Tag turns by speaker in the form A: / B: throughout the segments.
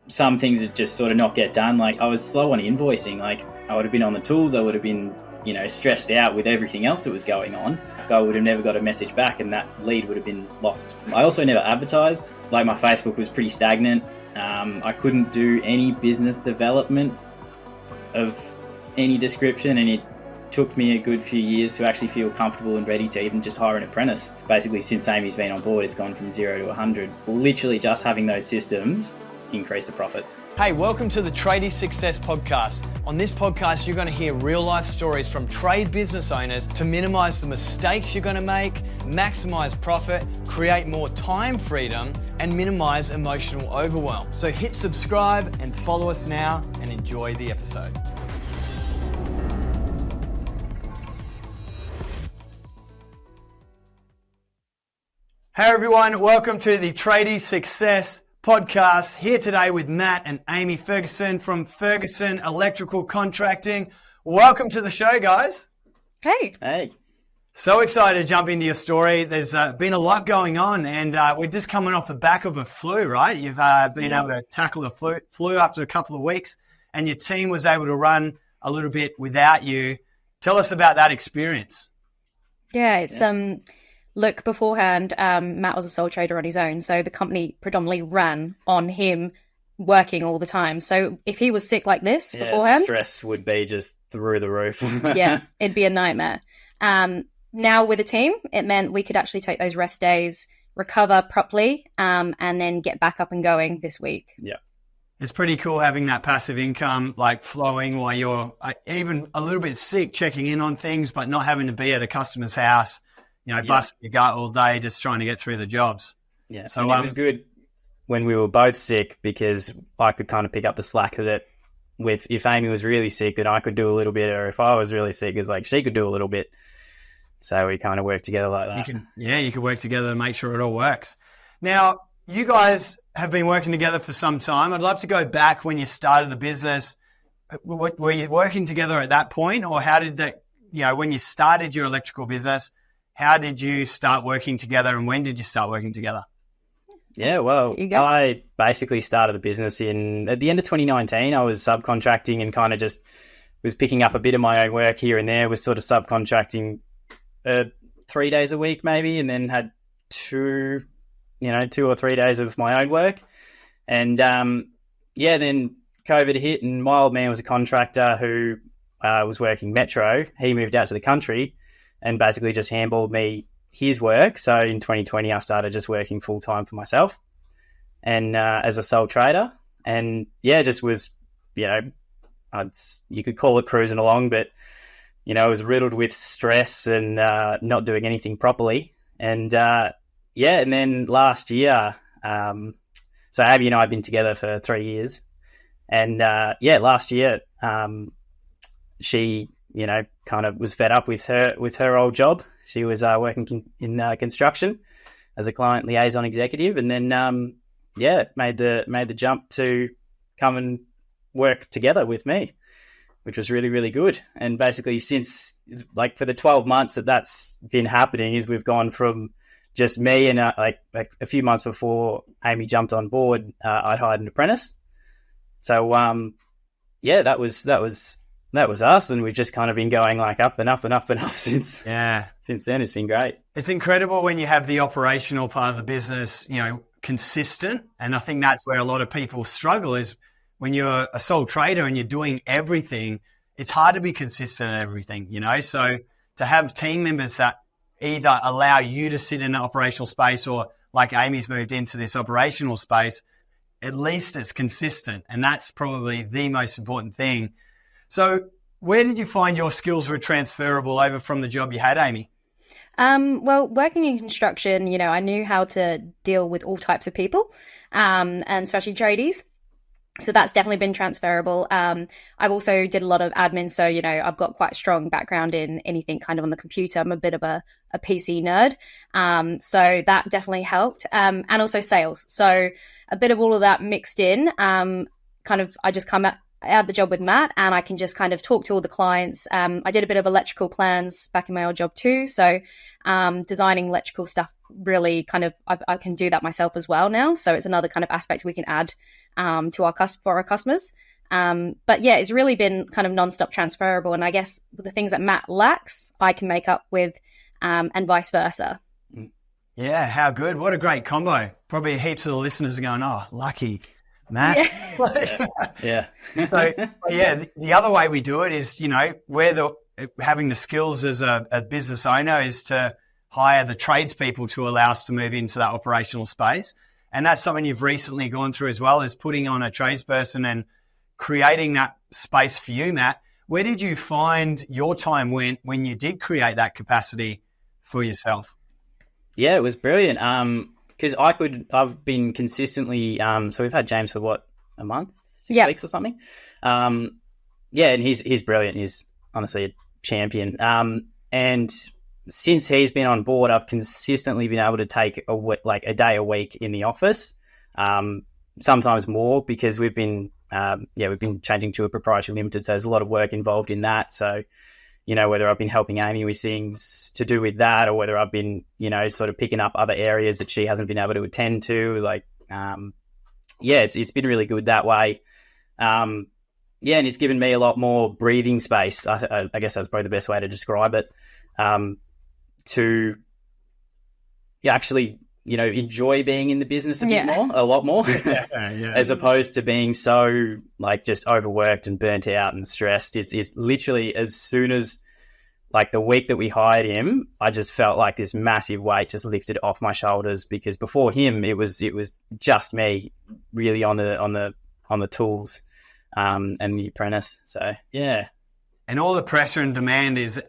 A: some things that just sort of not get done. Like I was slow on invoicing. Like I would have been on the tools. I would have been, stressed out with everything else that was going on. I would have never got a message back and that lead would have been lost. I also never advertised. Like my Facebook was pretty stagnant. I couldn't do any business development of any description, and it took me a good few years to actually feel comfortable and ready to even just hire an apprentice. Basically, since Amy's been on board, it's gone from 0 to 100. Literally just having those systems increase the profits.
B: Hey, welcome to the Tradies Success Podcast. On this podcast, you're going to hear real life stories from trade business owners to minimize the mistakes you're going to make, maximize profit, create more time freedom, and minimize emotional overwhelm. So hit subscribe and follow us now and enjoy the episode. Hey everyone, welcome to the Tradies Success Podcast. Here today with Matt and Amy Ferguson from Ferguson Electrical Contracting. Welcome to the show, guys.
C: Hey.
A: Hey.
B: So excited to jump into your story. There's been a lot going on, and we're just coming off the back of a flu, right? You've been able to tackle the flu after a couple of weeks, and your team was able to run a little bit without you. Tell us about that experience.
C: Yeah, it's look, beforehand, Matt was a sole trader on his own, so the company predominantly ran on him working all the time. So if he was sick like this beforehand,
A: stress would be just through the roof.
C: yeah, it'd be a nightmare. Now with a team, it meant we could actually take those rest days, recover properly, and then get back up and going this week.
A: Yeah.
B: It's pretty cool having that passive income like flowing while you're even a little bit sick, checking in on things, but not having to be at a customer's house, busting your gut all day, just trying to get through the jobs.
A: Yeah. So it was good when we were both sick because I could kind of pick up the slack that if Amy was really sick, then I could do a little bit, or if I was really sick, it's like she could do a little bit. So we kind of work together like that.
B: You could work together to make sure it all works. Now, you guys have been working together for some time. I'd love to go back when you started the business. Were you working together at that point, or how did that, when you started your electrical business, how did you start working together and when did you start working together?
A: Yeah, well, I basically started the business at the end of 2019. I was subcontracting and kind of just was picking up a bit of my own work here and there, was sort of subcontracting 3 days a week maybe, and then had 2 or 3 days of my own work. And then COVID hit, and my old man was a contractor who was working Metro. He moved out to the country and basically just handballed me his work. So in 2020, I started just working full time for myself and as a sole trader. And just was, you could call it cruising along, but, I was riddled with stress and not doing anything properly. And and then last year, so Abby and I have been together for 3 years. And last year, she, kind of was fed up with her old job. She was working in construction as a client liaison executive, and then made the jump to come and work together with me, which was really, really good. And basically since for the 12 months that's been happening is we've gone from just me and like a few months before Amy jumped on board, I'd hired an apprentice. So that was us, and we've just kind of been going up and up and up and up since then. It's been great.
B: It's incredible when you have the operational part of the business, consistent. And I think that's where a lot of people struggle is when you're a sole trader and you're doing everything, it's hard to be consistent at everything, So to have team members that either allow you to sit in an operational space or like Amy's moved into this operational space, at least it's consistent. And that's probably the most important thing. So where did you find your skills were transferable over from the job you had, Amy?
C: Well, working in construction, I knew how to deal with all types of people, and especially tradies. So that's definitely been transferable. I've also did a lot of admin. So, I've got quite a strong background in anything kind of on the computer. I'm a bit of a PC nerd. So that definitely helped. And also sales. So a bit of all of that mixed in, I just come add the job with Matt, and I can just kind of talk to all the clients. I did a bit of electrical plans back in my old job too. So designing electrical stuff, really kind of, I can do that myself as well now. So it's another kind of aspect we can add to for our customers. But yeah, it's really been kind of nonstop transferable. And I guess the things that Matt lacks, I can make up with, and vice versa.
B: Yeah, how good. What a great combo. Probably heaps of the listeners are going, oh, lucky Matt.
A: Yeah.
B: So, yeah, the other way we do it is, you know, having the skills as a business owner is to hire the tradespeople to allow us to move into that operational space. And that's something you've recently gone through as well, is putting on a tradesperson and creating that space for you, Matt. Where did you find your time went when you did create that capacity for yourself?
A: Yeah, it was brilliant. Because I've been consistently, so we've had James for a month, 6 weeks or something. Yeah, and he's brilliant. He's honestly a champion. And since he's been on board, I've consistently been able to take a day a week in the office, sometimes more, because we've been changing to a proprietary limited. So there's a lot of work involved in that. So, you know, whether I've been helping Amy with things to do with that, or whether I've been, you know, sort of picking up other areas that she hasn't been able to attend to, it's been really good that way. And it's given me a lot more breathing space. I guess that's probably the best way to describe it. To actually, you know, enjoy being in the business a lot more, as opposed to being so just overworked and burnt out and stressed. It's literally, as soon as the week that we hired him, I just felt like this massive weight just lifted off my shoulders, because before him, it was just me really on the tools, and the apprentice. So yeah,
B: and all the pressure and demand is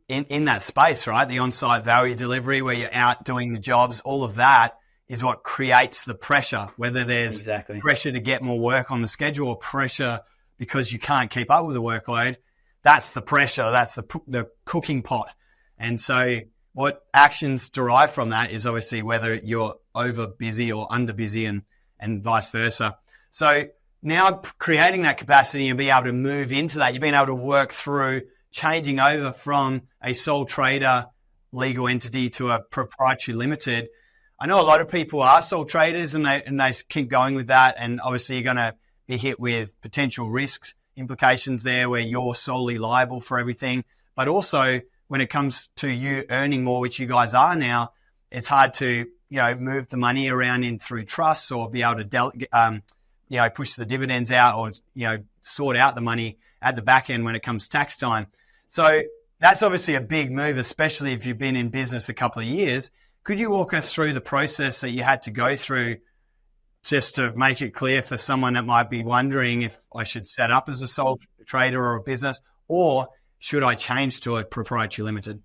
B: in that space, right? The on-site value delivery, where you're out doing the jobs, all of that is what creates the pressure, whether there's pressure to get more work on the schedule, or pressure because you can't keep up with the workload. That's the pressure. That's the cooking pot. And so what actions derive from that is obviously whether you're over busy or under busy, and vice versa. So now creating that capacity and being able to move into that, you've been able to work through changing over from a sole trader legal entity to a proprietary limited. I know a lot of people are sole traders and they keep going with that. And obviously you're going to be hit with potential risks, implications there where you're solely liable for everything. But also when it comes to you earning more, which you guys are now, it's hard to, you know, move the money around through trusts, or be able to, push the dividends out, or, you know, sort out the money at the back end when it comes tax time. So that's obviously a big move, especially if you've been in business a couple of years. Could you walk us through the process that you had to go through, just to make it clear for someone that might be wondering if I should set up as a sole trader or a business, or should I change to a proprietary limited?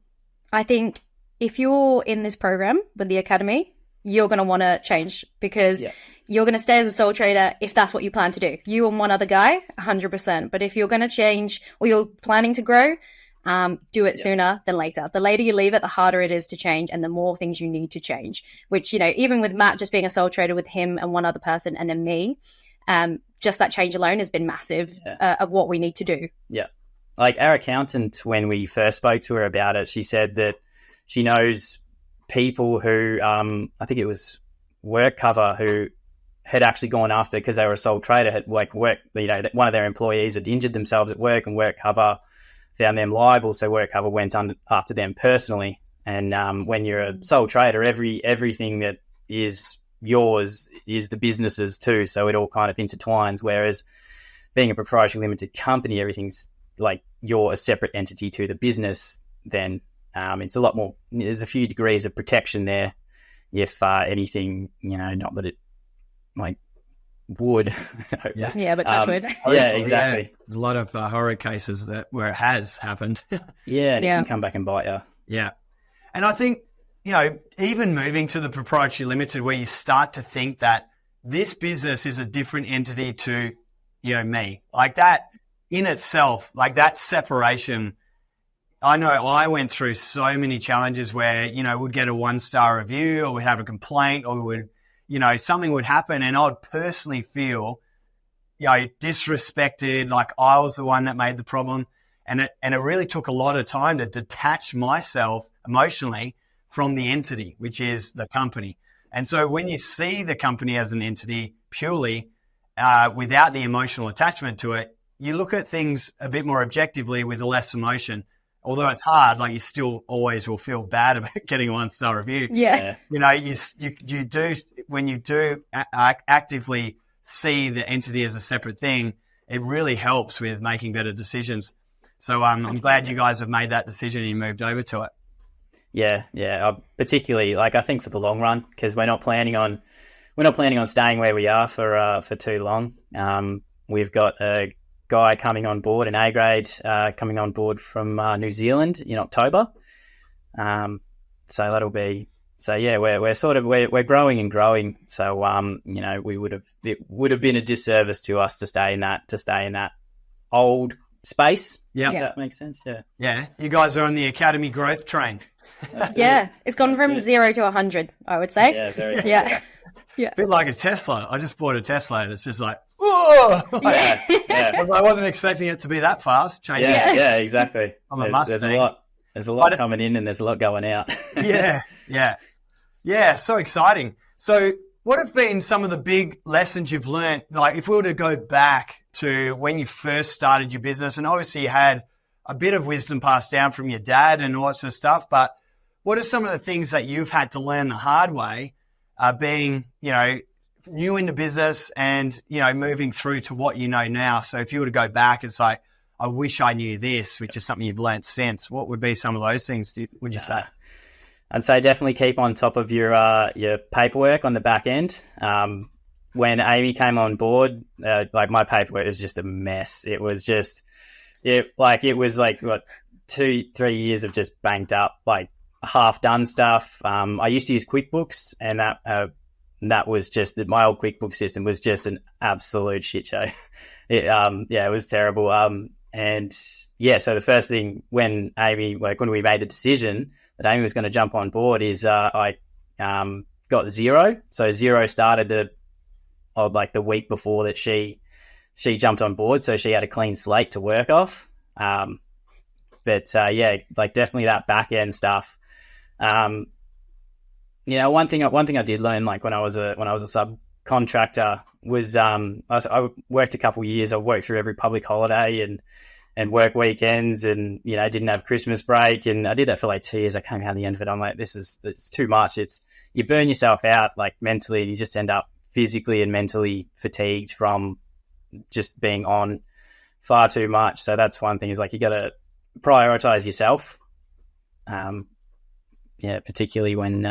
C: I think if you're in this program with the Academy, you're going to want to change, because you're going to stay as a sole trader if that's what you plan to do. You and one other guy, 100%. But if you're going to change, or you're planning to grow, do it sooner than later. The later you leave it, the harder it is to change, and the more things you need to change, which, you know, even with Matt just being a sole trader with him and one other person and then me, just that change alone has been massive of what we need to do.
A: Yeah. Like our accountant, when we first spoke to her about it, she said that she knows people who, I think it was Work Cover, who had actually gone after, because they were a sole trader, had one of their employees had injured themselves at work, and Work Cover found them liable. So Work Cover went after them personally. And when you're a sole trader, everything that is yours is the business's too. So it all kind of intertwines. Whereas being a proprietary limited company, everything's like you're a separate entity to the business. Then it's a lot more. There's a few degrees of protection there, if anything. You know, not that it would.
C: But touch wood.
A: Yeah, exactly.
B: Yeah. There's a lot of horror cases where it has happened.
A: It can come back and bite you.
B: Yeah. And I think, you know, even moving to the proprietary limited, where you start to think that this business is a different entity to, you know, me, like that in itself, like that separation. I know I went through so many challenges where, you know, we'd get a 1-star review, or we'd have a complaint, or something would happen, and I'd personally feel disrespected, like I was the one that made the problem. And it really took a lot of time to detach myself emotionally from the entity, which is the company. And so when you see the company as an entity purely without the emotional attachment to it, you look at things a bit more objectively with less emotion. Although it's hard, like you still always will feel bad about getting a 1-star review.
C: Yeah.
B: You know, you do, when you do actively see the entity as a separate thing, it really helps with making better decisions. So I'm glad you guys have made that decision and you moved over to it.
A: Yeah. Particularly, like I think for the long run, because we're not planning on staying where we are for too long. We've got a guy coming on board, an A grade coming on board from New Zealand in October. So that'll be. So yeah, we're growing and growing. So it would have been a disservice to us to stay in that old space.
B: Yeah,
A: that makes sense.
B: Yeah. You guys are on the academy growth train.
C: Yeah, it's gone from 0 to 100. I would say.
A: Yeah, very.
C: Yeah.
B: A bit like a Tesla. I just bought a Tesla and it's just like, whoa! I wasn't expecting it to be that fast. Changing.
A: Yeah, exactly.
B: I'm a Mustang.
A: There's a lot coming in and there's a lot going out.
B: Yeah, so exciting. So what have been some of the big lessons you've learned? Like if we were to go back to when you first started your business, and obviously you had a bit of wisdom passed down from your dad and all that sort of stuff, but what are some of the things that you've had to learn the hard way, being, new into business and, moving through to what you know now? So if you were to go back, it's like, I wish I knew this, which is something you've learned since. What would be some of those things, would you say?
A: I'd say definitely keep on top of your paperwork on the back end. When Amy came on board, like my paperwork was just a mess. It was just, it was like 2-3 years of just banked up, like half done stuff. I used to use QuickBooks, and that was just my old QuickBooks system was just an absolute shit show. It was terrible. So the first thing when we made the decision that Amy was going to jump on board is I got Zero. So Zero started the week before that she jumped on board. So she had a clean slate to work off. Definitely that back end stuff. One thing I did learn, like when I was a subcontractor, was I worked a couple of years. I worked through every public holiday and work weekends, and didn't have Christmas break, and I did that for like 2 years. I came out the end of it. I'm like, it's too much. You burn yourself out like mentally, and you just end up physically and mentally fatigued from just being on far too much. So that's one thing, is like you got to prioritize yourself. Particularly when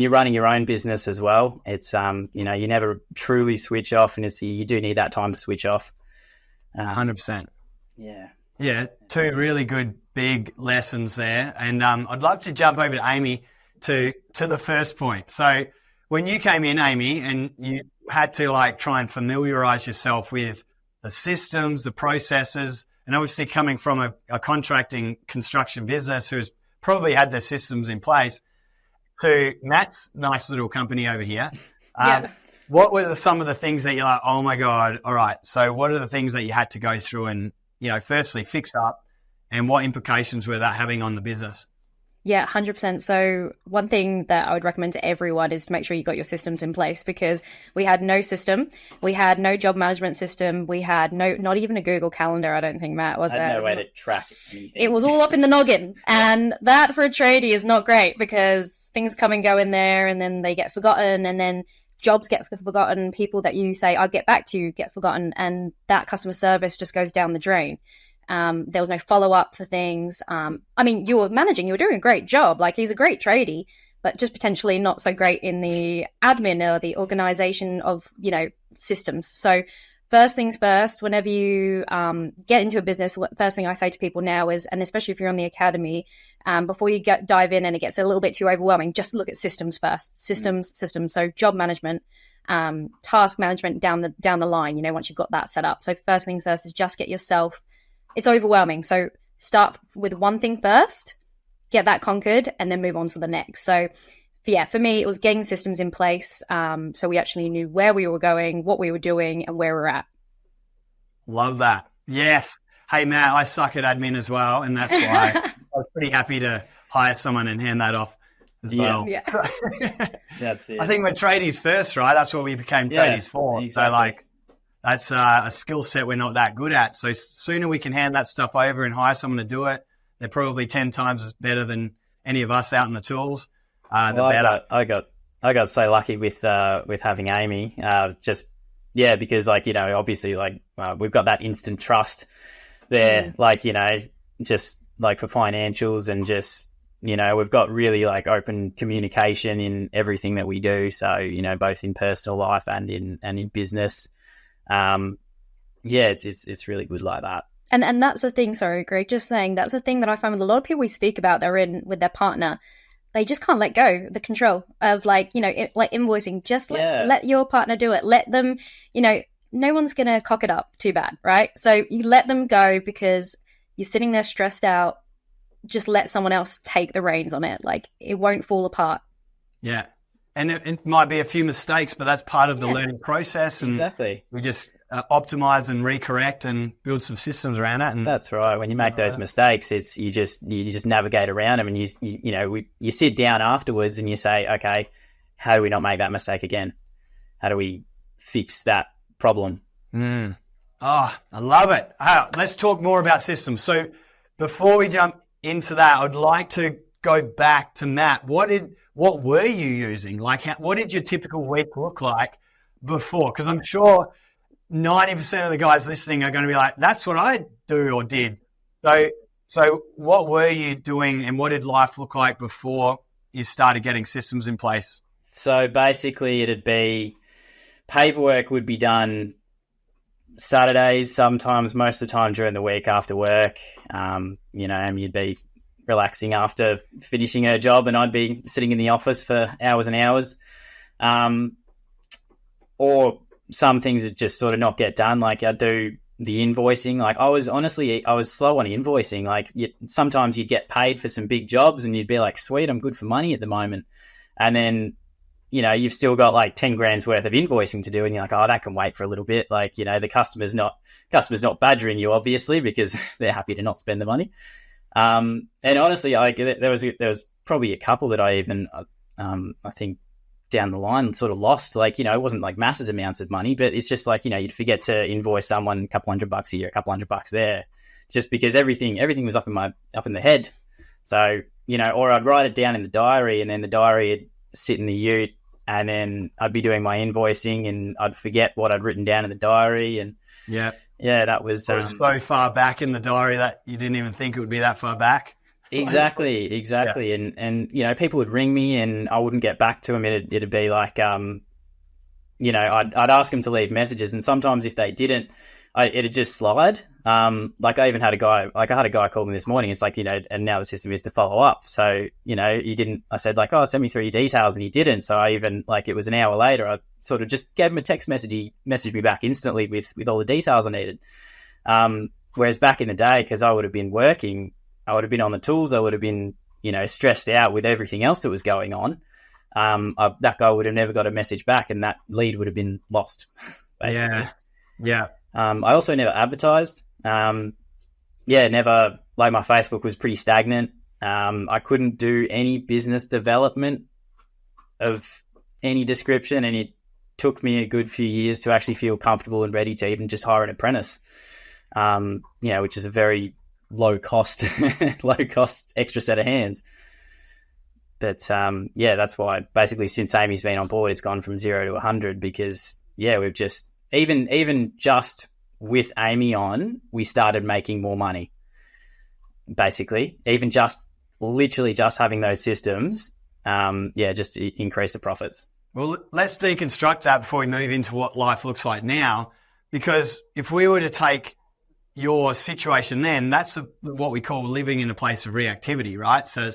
A: you're running your own business as well. It's you never truly switch off, and you do need that time to switch off.
B: 100%.
A: Yeah,
B: two really good big lessons there, and I'd love to jump over to Amy to the first point. So when you came in, Amy, and you had to like try and familiarize yourself with the systems, the processes, and obviously coming from a contracting construction business who's probably had their systems in place, to Matt's nice little company over here. What were some of the things that you're like, oh my God, all right, so what are the things that you had to go through and, firstly fix up, and what implications were that having on the business?
C: Yeah, 100%. So one thing that I would recommend to everyone is to make sure you got your systems in place, because we had no system. We had no job management system. We had not even a Google Calendar. I don't think, Matt, was there?
A: I had no way to track anything.
C: It was all up in the noggin. And that for a tradie is not great, because things come and go in there, and then they get forgotten, and then jobs get forgotten. People that you say, I'll get back to you, get forgotten. And that customer service just goes down the drain. There was no follow-up for things. You were managing, you were doing a great job. Like, he's a great tradie, but just potentially not so great in the admin or the organization of, systems. So first things first, whenever you get into a business, first thing I say to people now is, and especially if you're on the academy, before you dive in and it gets a little bit too overwhelming, just look at systems first. Systems. So job management, task management down the line, once you've got that set up. So first things first is just get yourself. It's overwhelming. So start with one thing first, get that conquered, and then move on to the next. So for me, it was getting systems in place. So we actually knew where we were going, what we were doing, and where we're at.
B: Love that. Yes. Hey, Matt, I suck at admin as well, and that's why I was pretty happy to hire someone and hand that off as well.
C: Yeah.
A: That's it.
B: I think we're tradies first, right? That's what we became tradies for.
A: Exactly.
B: So, like, that's a skill set we're not that good at. So sooner we can hand that stuff over and hire someone to do it, they're probably 10 times as better than any of us out in the tools. The better.
A: I got so lucky with having Amy. Because like, you know, obviously like we've got that instant trust there, like, you know, just like for financials and just, you know, we've got really like open communication in everything that we do. So, you know, both in personal life and in business. It's really good like that.
C: And that's the thing, sorry, Greg, just saying that's the thing that I find with a lot of people we speak about, they're in with their partner. They just can't let go of the control of like, you know, like invoicing. Just let your partner do it. Let them, you know, no one's going to cock it up too bad, right? So you let them go because you're sitting there stressed out. Just let someone else take the reins on it. Like it won't fall apart.
B: Yeah. And it might be a few mistakes, but that's part of the learning process. And
A: exactly.
B: We just optimize and recorrect and build some systems around it. And
A: that's right. When you make those mistakes, it's you just navigate around them, and you sit down afterwards and you say, okay, how do we not make that mistake again? How do we fix that problem?
B: Oh, I love it. Let's talk more about systems. So before we jump into that, I'd like to go back to Matt. What were you using? Like, what did your typical week look like before? Because I'm sure 90% of the guys listening are going to be like, that's what I do or did. So what were you doing and what did life look like before you started getting systems in place?
A: So basically it'd be paperwork would be done Saturdays, sometimes most of the time during the week after work. And you'd be relaxing after finishing her job and I'd be sitting in the office for hours and hours. Or some things that just sort of not get done. Like I do the invoicing. Like I was slow on invoicing. Like sometimes you'd get paid for some big jobs and you'd be like, sweet, I'm good for money at the moment. And then, you know, you've still got like 10 grand's worth of invoicing to do. And you're like, oh, that can wait for a little bit. Like, you know, the customer's not badgering you, obviously, because they're happy to not spend the money. And honestly, like there was probably a couple that I even, I think down the line sort of lost, like, you know, it wasn't like massive amounts of money, but it's just like, you know, you'd forget to invoice someone a couple $100 here, a couple $100 there, just because everything was up in the head. So, you know, or I'd write it down in the diary and then the diary would sit in the ute and then I'd be doing my invoicing and I'd forget what I'd written down in the diary. And that was
B: so far back in the diary that you didn't even think it would be that far back.
A: Exactly. Yeah. And you know, people would ring me and I wouldn't get back to them. It'd be like, you know, I'd ask them to leave messages and sometimes if they didn't, it'd just slide. Like I even had a guy call me this morning. It's like, you know, and now the system is to follow up. So, you know, I said like, oh, send me through your details and he didn't. So I even like, it was an hour later, I sort of just gave him a text message. He messaged me back instantly with all the details I needed. Whereas back in the day, cause I would have been working, I would have been on the tools. I would have been, you know, stressed out with everything else that was going on. That guy would have never got a message back and that lead would have been lost. Basically.
B: Yeah.
A: I also never advertised. Never, like my Facebook was pretty stagnant. I couldn't do any business development of any description and it took me a good few years to actually feel comfortable and ready to even just hire an apprentice, which is a very low cost extra set of hands. But that's why basically since Amy's been on board, it's gone from 0 to 100 because we've just even just with Amy on, we started making more money. Basically, even just literally just having those systems, just increase the profits.
B: Well, let's deconstruct that before we move into what life looks like now, because if we were to take your situation then, that's what we call living in a place of reactivity, right? So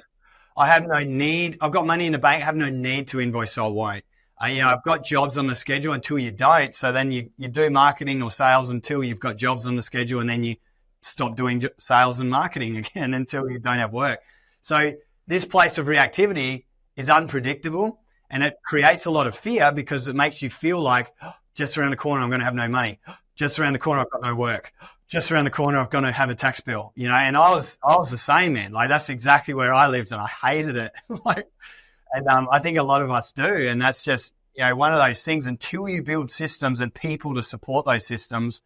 B: I have no need, I've got money in the bank, I have no need to invoice, so I won't. I've got jobs on the schedule until you don't. So then you do marketing or sales until you've got jobs on the schedule and then you stop doing sales and marketing again until you don't have work. So this place of reactivity is unpredictable and it creates a lot of fear because it makes you feel like just around the corner, I'm going to have no money. just around the corner, I've got no work. Just around the corner, I've got to have a tax bill, you know. And I was the same, man. Like, that's exactly where I lived, and I hated it. I think a lot of us do, and that's just, you know, one of those things. Until you build systems and people to support those systems,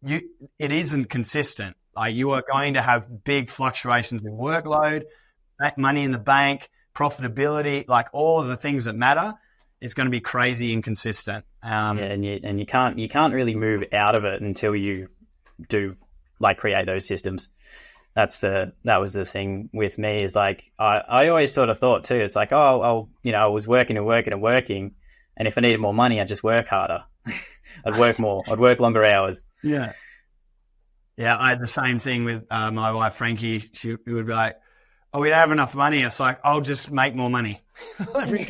B: it isn't consistent. Like, you are going to have big fluctuations in workload, money in the bank, profitability, like all of the things that matter. It's going to be crazy inconsistent.
A: And you can't really move out of it until you do, like, create those systems. That was the thing with me, is like, I always sort of thought too, it's like, I was working, and if I needed more money, I'd just work harder. I'd work more. I'd work longer hours.
B: Yeah. I had the same thing with my wife, Frankie. She would be like, oh, we don't have enough money. It's like, I'll just make more money. Let me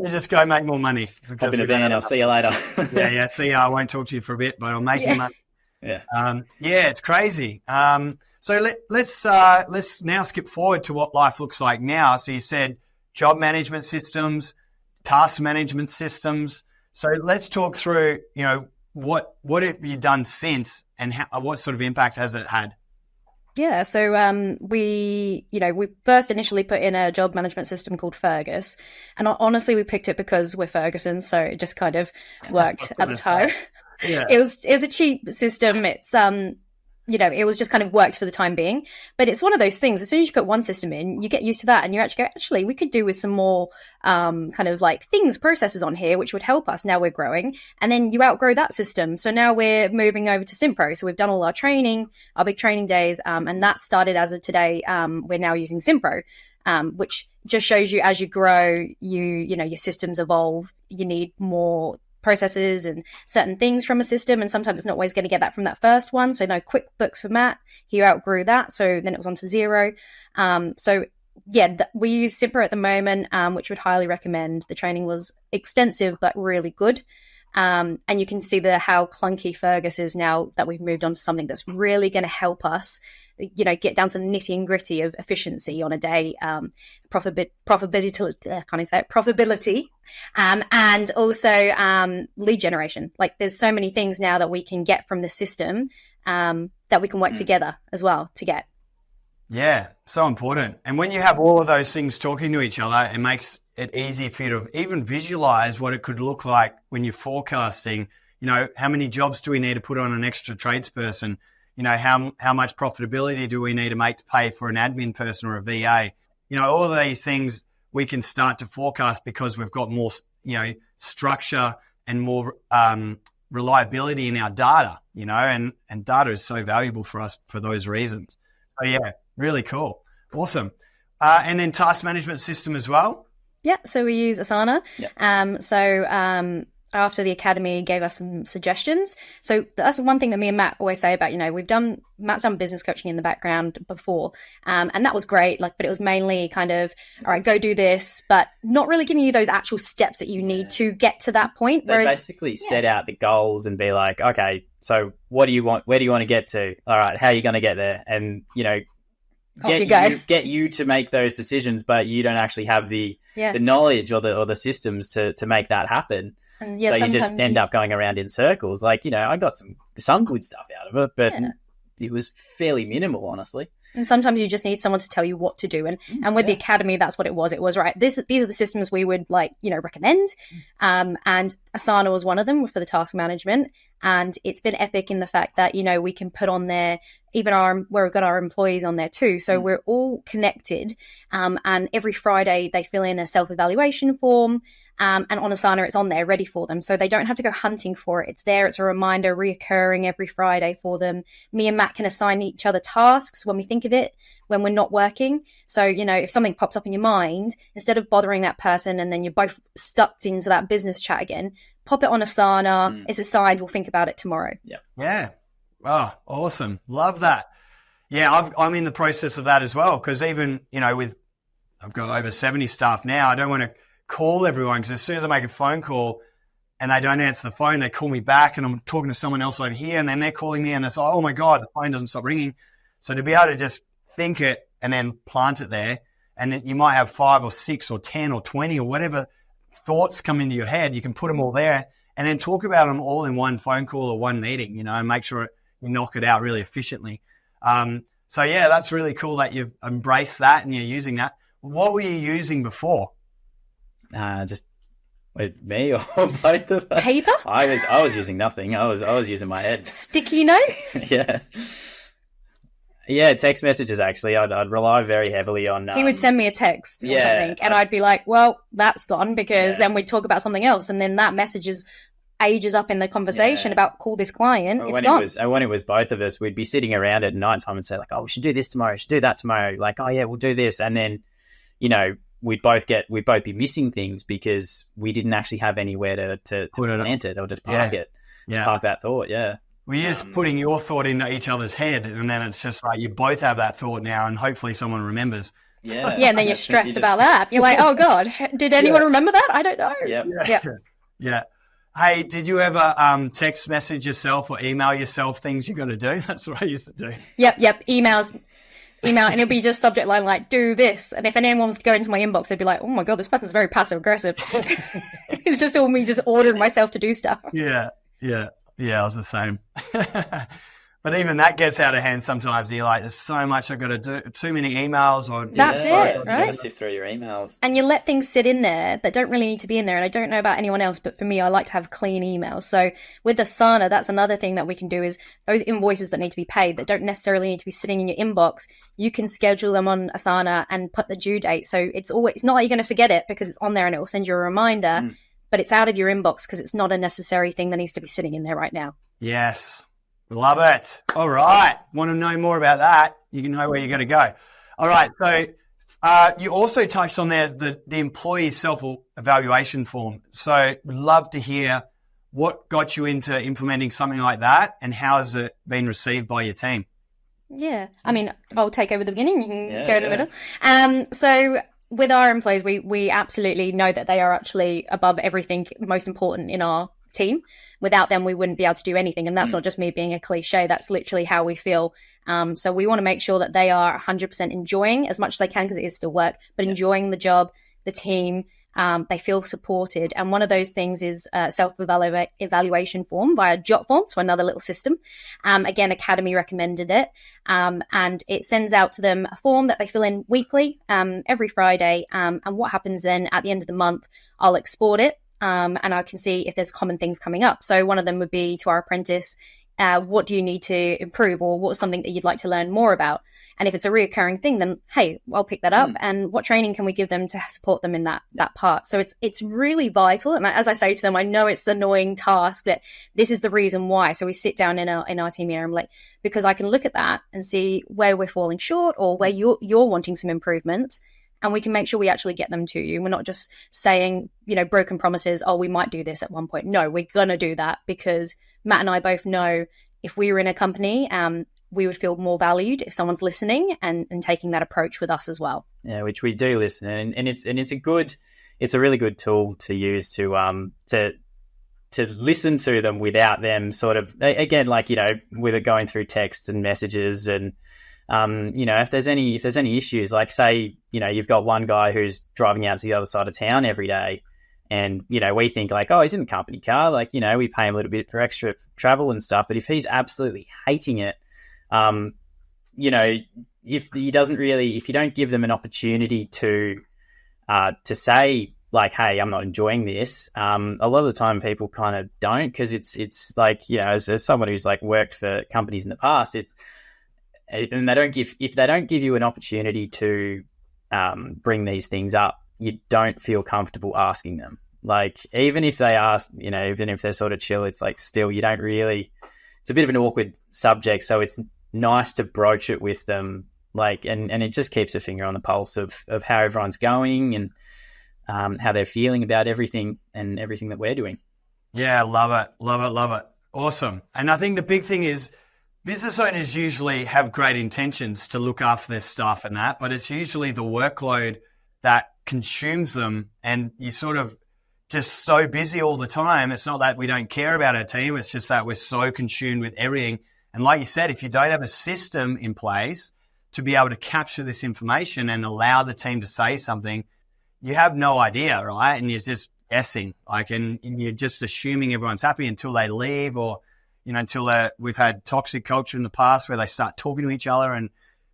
B: just go make more money.
A: Hop in a van, I'll see you later.
B: Yeah. See you. I won't talk to you for a bit, but I'll make you money.
A: Yeah.
B: It's crazy. So let's now skip forward to what life looks like now. So you said job management systems, task management systems. So let's talk through, you know, what have you done since, and what sort of impact has it had?
C: Yeah, so we first initially put in a job management system called Fergus, and honestly, we picked it because we're Ferguson, so it just kind of worked at the time.
B: Yeah.
C: It was a cheap system. It's it was just kind of worked for the time being. But it's one of those things, as soon as you put one system in, you get used to that, and you actually we could do with some more kind of like processes on here, which would help us. Now we're growing, and then you outgrow that system. So now we're moving over to Simpro. So we've done all our training, our big training days, and that started as of today. We're now using Simpro, which just shows you as you grow, your systems evolve. You need more processes and certain things from a system, and sometimes it's not always going to get that from that first one. So no, QuickBooks for Matt, he outgrew that, so then it was on to Xero. We use Simpro at the moment, which would highly recommend. The training was extensive but really good, and you can see how clunky Fergus is now that we've moved on to something that's really going to help us, get down to the nitty and gritty of efficiency on a day, profitability, and also lead generation. Like, there's so many things now that we can get from the system that we can work together as well to get.
B: Yeah, so important. And when you have all of those things talking to each other, it makes it easy for you to even visualize what it could look like when you're forecasting. How many jobs do we need to put on an extra tradesperson? How much profitability do we need to make to pay for an admin person or a VA? All of these things we can start to forecast because we've got more, structure and more reliability in our data, and data is so valuable for us for those reasons. So yeah, really cool. Awesome. And then task management system as well.
C: Yeah. So we use Asana.
A: Yeah.
C: After the academy gave us some suggestions. So that's one thing that me and Matt always say about, Matt's done business coaching in the background before. And that was great. But it was mainly kind of, all right, go do this, but not really giving you those actual steps that you need to get to that point.
A: They basically set out the goals and be like, okay, so what do you want? Where do you want to get to? All right, how are you going to get there? And, get you to make those decisions, but you don't actually have the knowledge or the systems to make that happen. And so you just end up going around in circles. I got some good stuff out of it, but it was fairly minimal, honestly.
C: And sometimes you just need someone to tell you what to do. And with the academy, that's what it was. It was, right, these are the systems we would recommend. And Asana was one of them for the task management. And it's been epic in the fact that, we can put on there, even where we've got our employees on there too. So we're all connected. And every Friday they fill in a self-evaluation form. And on Asana, it's on there ready for them. So they don't have to go hunting for it. It's there. It's a reminder reoccurring every Friday for them. Me and Matt can assign each other tasks when we think of it, when we're not working. So, if something pops up in your mind, instead of bothering that person and then you're both stuck into that business chat again, pop it on Asana. It's assigned. We'll think about it tomorrow.
A: Yeah.
B: Yeah. Oh, awesome. Love that. Yeah, I'm in the process of that as well. Because even, I've got over 70 staff now. I don't want to call everyone, because as soon as I make a phone call and they don't answer the phone, they call me back and I'm talking to someone else over here and then they're calling me and it's like, oh my God, the phone doesn't stop ringing. So to be able to just think it and then plant it there, and then you might have 5 or 6 or 10 or 20 or whatever thoughts come into your head, you can put them all there and then talk about them all in one phone call or one meeting, and make sure you knock it out really efficiently. So yeah, that's really cool that you've embraced that and you're using that. What were you using before?
A: Just me or both of us?
C: Paper?
A: I was using nothing. I was using my head.
C: Sticky notes?
A: Yeah, text messages, actually. I'd rely very heavily on...
C: he would send me a text or something, and I'd be like, well, that's gone, because then we'd talk about something else, and then that message is ages up in the conversation about call this client. When
A: it was both of us, we'd be sitting around at night time and say, like, oh, we should do this tomorrow, we should do that tomorrow. Like, oh, yeah, we'll do this. And then, we'd both be missing things because we didn't actually have anywhere to plant it or to park it, to park that thought,
B: We're just putting your thought into each other's head, and then it's just like you both have that thought now, and hopefully someone remembers.
C: Yeah, and then you're stressed about that. You're like, oh, God, did anyone remember that? I don't know.
B: Yeah. Hey, did you ever text message yourself or email yourself things you got to do? That's what I used to do.
C: Yep. Email, and it'll be just subject line like, do this. And if anyone was to go into my inbox, they'd be like, oh my God, this person's very passive aggressive. It's just all me just ordering myself to do stuff.
B: Yeah, I was the same. But even that gets out of hand sometimes. You're like, there's so much I've got to do, too many emails.
C: That's it, right?
A: You got to sift through your emails.
C: And you let things sit in there that don't really need to be in there. And I don't know about anyone else, but for me, I like to have clean emails. So with Asana, that's another thing that we can do is those invoices that need to be paid that don't necessarily need to be sitting in your inbox. You can schedule them on Asana and put the due date. So it's not like you're going to forget it because it's on there and it will send you a reminder, but it's out of your inbox because it's not a necessary thing that needs to be sitting in there right now.
B: Yes. Love it. All right. Want to know more about that? You can know where you're going to go. All right. So you also touched on there the employee self-evaluation form. So we'd love to hear what got you into implementing something like that and how has it been received by your team?
C: Yeah. I mean, I'll take over the beginning. You can go in the middle. So with our employees, we absolutely know that they are actually above everything most important in our team. Without them, we wouldn't be able to do anything. And that's not just me being a cliche. That's literally how we feel. So we want to make sure that they are 100% enjoying as much as they can, because it is still work, but enjoying the job, the team. They feel supported. And one of those things is a self-evaluation form via Jotform, so another little system. Again, Academy recommended it. And it sends out to them a form that they fill in weekly, every Friday. And what happens then at the end of the month, I'll export it. And I can see if there's common things coming up. So one of them would be to our apprentice, what do you need to improve, or what's something that you'd like to learn more about? And if it's a reoccurring thing, then, hey, I'll pick that up. And what training can we give them to support them in that part? So it's really vital. And as I say to them, I know it's an annoying task, but this is the reason why. So we sit down in our team here and I'm like, because I can look at that and see where we're falling short or where you're wanting some improvements. And we can make sure we actually get them to you. We're not just saying, broken promises, oh, we might do this at one point. No, we're going to do that because Matt and I both know if we were in a company, we would feel more valued if someone's listening and taking that approach with us as well.
A: Yeah, which we do listen. And it's a really good tool to use to listen to them without them sort of, again, like, with it going through texts and messages and, if there's any issues, like say, you've got one guy who's driving out to the other side of town every day and, we think like, oh, he's in the company car. Like, we pay him a little bit for extra travel and stuff. But if he's absolutely hating it, if you don't give them an opportunity to say like, hey, I'm not enjoying this. A lot of the time people kind of don't, because it's like, as someone who's like worked for companies in the past, and if they don't give you an opportunity to bring these things up, you don't feel comfortable asking them. Like, even if they ask, even if they're sort of chill, it's like still you don't really. It's a bit of an awkward subject, so it's nice to broach it with them. Like, and it just keeps a finger on the pulse of how everyone's going and how they're feeling about everything and everything that we're doing.
B: Yeah, love it. Awesome. And I think the big thing is, business owners usually have great intentions to look after their staff and that, but it's usually the workload that consumes them and you sort of just so busy all the time. It's not that we don't care about our team. It's just that we're so consumed with everything. And like you said, if you don't have a system in place to be able to capture this information and allow the team to say something, you have no idea, right? And you're just guessing, like, and you're just assuming everyone's happy until they leave, or, you know, until we've had toxic culture in the past where they start talking to each other and,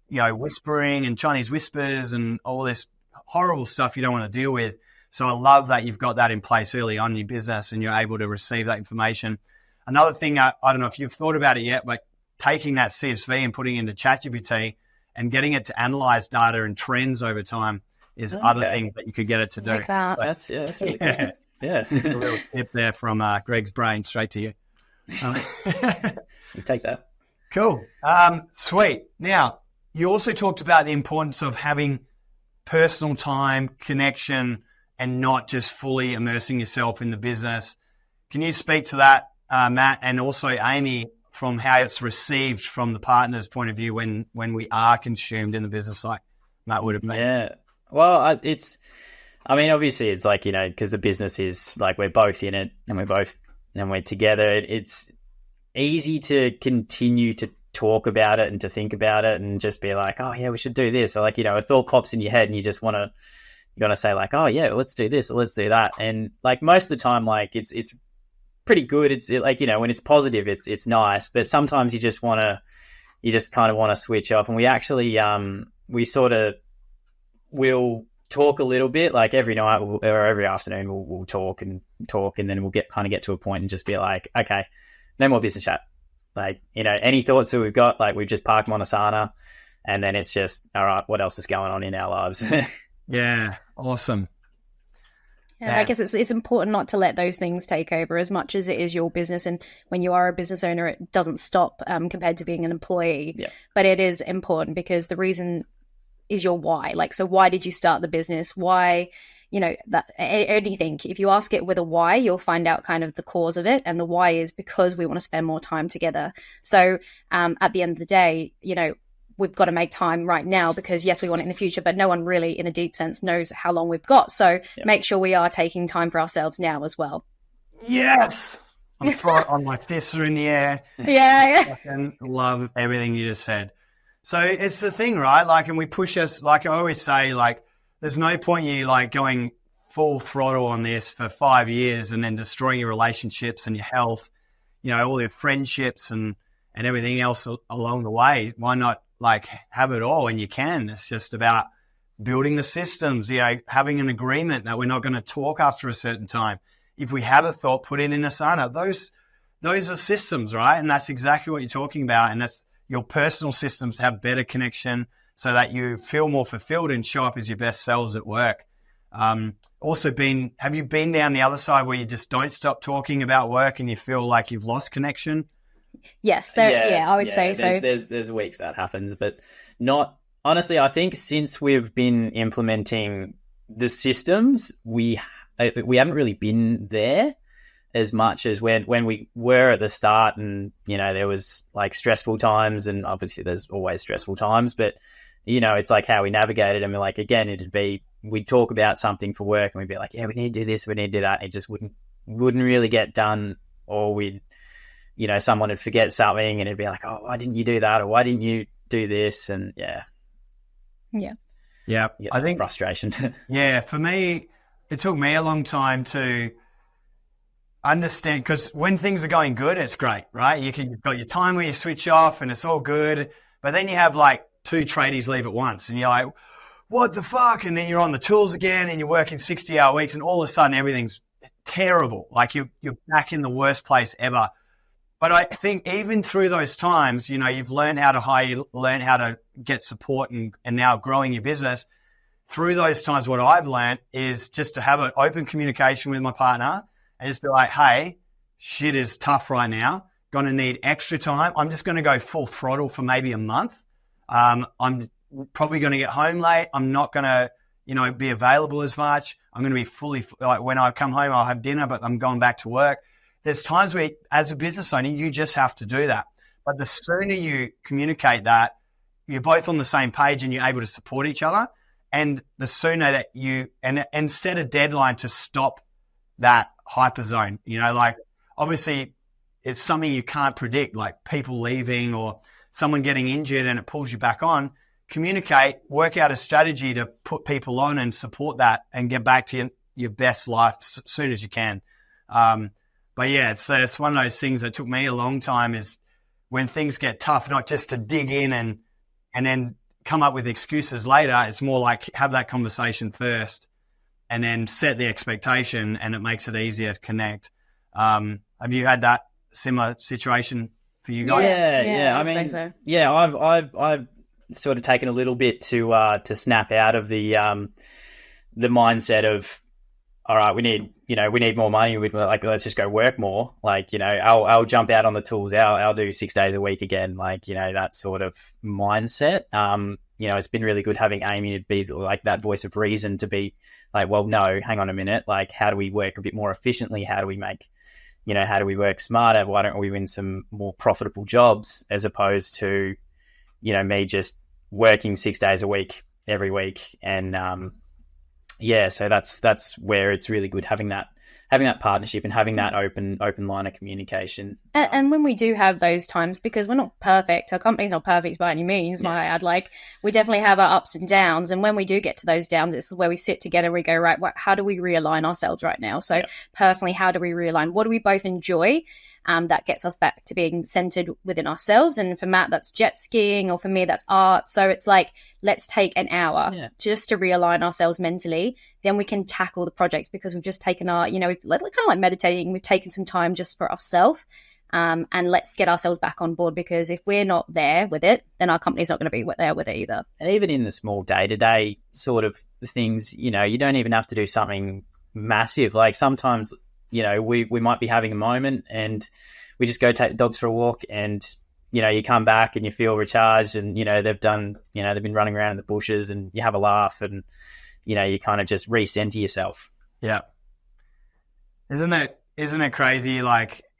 B: you know, whispering and Chinese whispers and all this horrible stuff you don't want to deal with. So I love that you've got that in place early on in your business and you're able to receive that information. Another thing, I don't know if you've thought about it yet, but taking that CSV and putting it into ChatGPT and getting it to analyze data and trends over time is other things that you could get it to do.
C: Like that.
A: But, that's really cool. Yeah.
B: A little tip there from Greg's brain straight to you.
A: You take that.
B: Cool. Sweet. Now, you also talked about the importance of having personal time, connection, and not just fully immersing yourself in the business. Can you speak to that, Matt, and also Amy, from how it's received from the partner's point of view when we are consumed in the business like Matt would have made?
A: Yeah. Well, obviously it's like, you know, because the business is like we're both in it and we're together. It's easy to continue to talk about it and to think about it and just be like, oh yeah, we should do this. Or like, you know, a thought pops in your head and you just want to say like, oh yeah, let's do this or let's do that. And like most of the time, like it's pretty good. It's like, you know, when it's positive, it's nice, but sometimes you just kind of want to switch off. And we actually, we'll talk a little bit, like every night or every afternoon we'll talk, and then we'll get to a point and just be like, okay, no more business chat. Like, you know, any thoughts that we've got, like we've just parked them on Asana, and then it's just, all right, what else is going on in our lives?
B: Yeah. Awesome.
C: Yeah, I guess it's important not to let those things take over as much as it is your business. And when you are a business owner, it doesn't stop compared to being an employee.
A: Yeah.
C: But it is important because the reason is your why. Like, so why did you start the business? Why, you know, that anything. If you ask it with a why, you'll find out kind of the cause of it. And the why is because we want to spend more time together. So at the end of the day, you know, we've got to make time right now because yes, we want it in the future, but no one really in a deep sense knows how long we've got. So make sure we are taking time for ourselves now as well.
B: Yes. I'm throwing on my fists are in the air.
C: Yeah.
B: I love everything you just said. So it's the thing, right? Like, and we push us, like I always say, like, there's no point you like going full throttle on this for 5 years and then destroying your relationships and your health, you know, all your friendships and everything else along the way. Why not like have it all when you can? It's just about building the systems, you know, having an agreement that we're not going to talk after a certain time. If we have a thought, put it in Asana. Those are systems, right? And that's exactly what you're talking about. And that's your personal systems have better connection so that you feel more fulfilled and show up as your best selves at work. Have you been down the other side where you just don't stop talking about work and you feel like you've lost connection?
C: Yes, I would say so.
A: There's weeks that happens, but not honestly. I think since we've been implementing the systems, we haven't really been there as much as when we were at the start. And you know, there was like stressful times, and obviously there's always stressful times. But you know, it's like how we navigated. I mean, like again, we'd talk about something for work, and we'd be like, yeah, we need to do this, we need to do that. And it just wouldn't really get done, or you know, someone would forget something and it'd be like, oh, why didn't you do that? Or why didn't you do this? And
C: yeah.
B: I think
A: frustration.
B: Yeah. For me, it took me a long time to understand, because when things are going good, it's great, right? You've got your time where you switch off and it's all good. But then you have like 2 tradies leave at once and you're like, what the fuck? And then you're on the tools again and you're working 60-hour weeks and all of a sudden everything's terrible. Like you're back in the worst place ever. But I think even through those times, you know, you've learned how to hire, you learn how to get support and now growing your business. Through those times, what I've learned is just to have an open communication with my partner and just be like, hey, shit is tough right now. Going to need extra time. I'm just going to go full throttle for maybe a month. I'm probably going to get home late. I'm not going to, you know, be available as much. I'm going to be fully, like when I come home, I'll have dinner, but I'm going back to work. There's times where, as a business owner, you just have to do that. But the sooner you communicate that, you're both on the same page and you're able to support each other. And the sooner that and set a deadline to stop that hyperzone, you know, like obviously it's something you can't predict, like people leaving or someone getting injured and it pulls you back on. Communicate, work out a strategy to put people on and support that and get back to your best life as soon as you can. But yeah, it's one of those things that took me a long time, is when things get tough, not just to dig in and then come up with excuses later. It's more like have that conversation first and then set the expectation, and it makes it easier to connect. Have you had that similar situation for you guys?
A: Yeah. I mean, so. Yeah, I've sort of taken a little bit to snap out of the mindset of, all right, we need more money. Let's just go work more. I'll jump out on the tools. I'll do 6 days a week again. That sort of mindset. It's been really good having Amy to be like that voice of reason, to be like, well, no, hang on a minute. Like, how do we work a bit more efficiently? How do we work smarter? Why don't we win some more profitable jobs, as opposed to, me just working 6 days a week every week. And, so that's where it's really good having that partnership and having that open line of communication.
C: And when we do have those times, because we're not perfect, our company's not perfect by any means, might I add, we definitely have our ups and downs. And when we do get to those downs, it's where we sit together and we go, right, how do we realign ourselves right now? So personally, how do we realign? What do we both enjoy? That gets us back to being centered within ourselves. And for Matt, that's jet skiing, or for me, that's art. So it's let's take an hour just to realign ourselves mentally. Then we can tackle the projects, because we've just taken our, we've kind of like meditating. We've taken some time just for ourselves, and let's get ourselves back on board, because if we're not there with it, then our company's not going to be there with it either.
A: And even in the small day-to-day sort of things, you don't even have to do something massive. Like sometimes, we might be having a moment and we just go take the dogs for a walk, and, you come back and you feel recharged, and, they've been running around in the bushes, and you have a laugh, and, you kind of just recenter yourself.
B: Yeah. Isn't it crazy,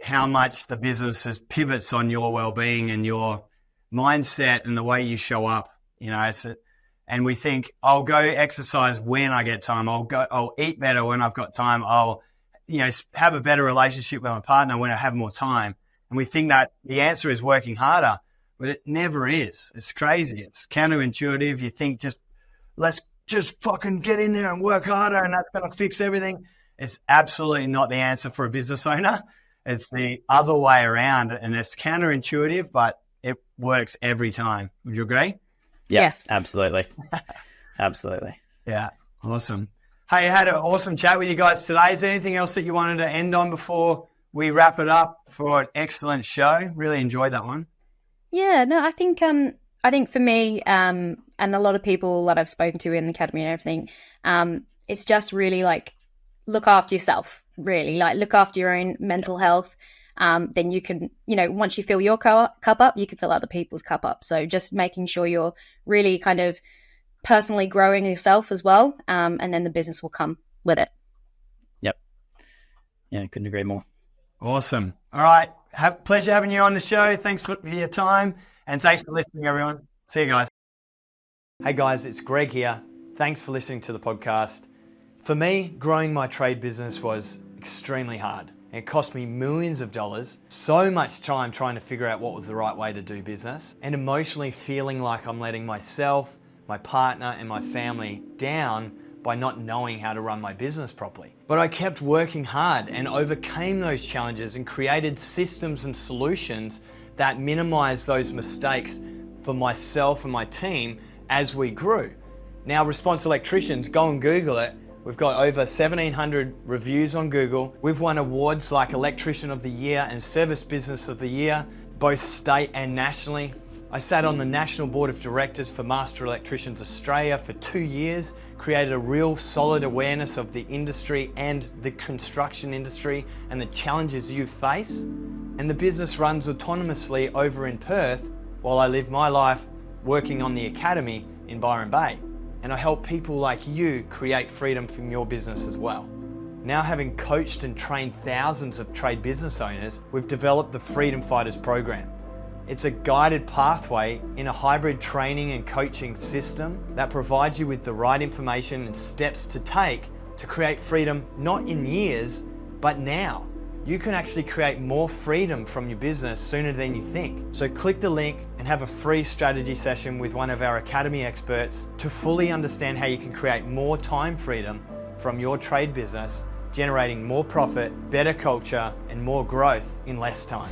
B: how much the business pivots on your well-being and your mindset and the way you show up, and we think, I'll go exercise when I get time. I'll eat better when I've got time. I'll, have a better relationship with my partner when I have more time. And we think that the answer is working harder, but it never is. It's crazy. It's counterintuitive. You think let's just fucking get in there and work harder, and that's going to fix everything. It's absolutely not the answer for a business owner. It's the other way around, and it's counterintuitive, but it works every time. Would you agree?
C: Yes,
A: absolutely. Absolutely.
B: Yeah. Awesome. Hey, I had an awesome chat with you guys today. Is there anything else that you wanted to end on before we wrap it up for an excellent show? Really enjoyed that one.
C: Yeah, no, I think for me, and a lot of people that I've spoken to in the academy and everything, it's just really look after yourself, really, look after your own mental health. Then you can, once you fill your cup up, you can fill other people's cup up. So just making sure you're really kind of personally growing yourself as well. And then the business will come with it.
A: Yep. Yeah, couldn't agree more.
B: Awesome. All right. Pleasure having you on the show. Thanks for your time, and thanks for listening, everyone. See you guys. Hey guys, it's Greg here. Thanks for listening to the podcast. For me, growing my trade business was extremely hard. It cost me millions of dollars, so much time trying to figure out what was the right way to do business, and emotionally feeling like I'm letting myself, my partner, and my family down by not knowing how to run my business properly. But I kept working hard and overcame those challenges and created systems and solutions that minimized those mistakes for myself and my team as we grew. Now, Response Electricians, go and Google it. We've got over 1,700 reviews on Google. We've won awards like Electrician of the Year and Service Business of the Year, both state and nationally. I sat on the National Board of Directors for Master Electricians Australia for 2 years, created a real solid awareness of the industry and the construction industry and the challenges you face. And the business runs autonomously over in Perth while I live my life working on the academy in Byron Bay. And I help people like you create freedom from your business as well. Now, having coached and trained thousands of trade business owners, we've developed the Freedom Fighters program. It's a guided pathway in a hybrid training and coaching system that provides you with the right information and steps to take to create freedom, not in years, but now. You can actually create more freedom from your business sooner than you think. So click the link and have a free strategy session with one of our academy experts to fully understand how you can create more time freedom from your trade business, generating more profit, better culture, and more growth in less time.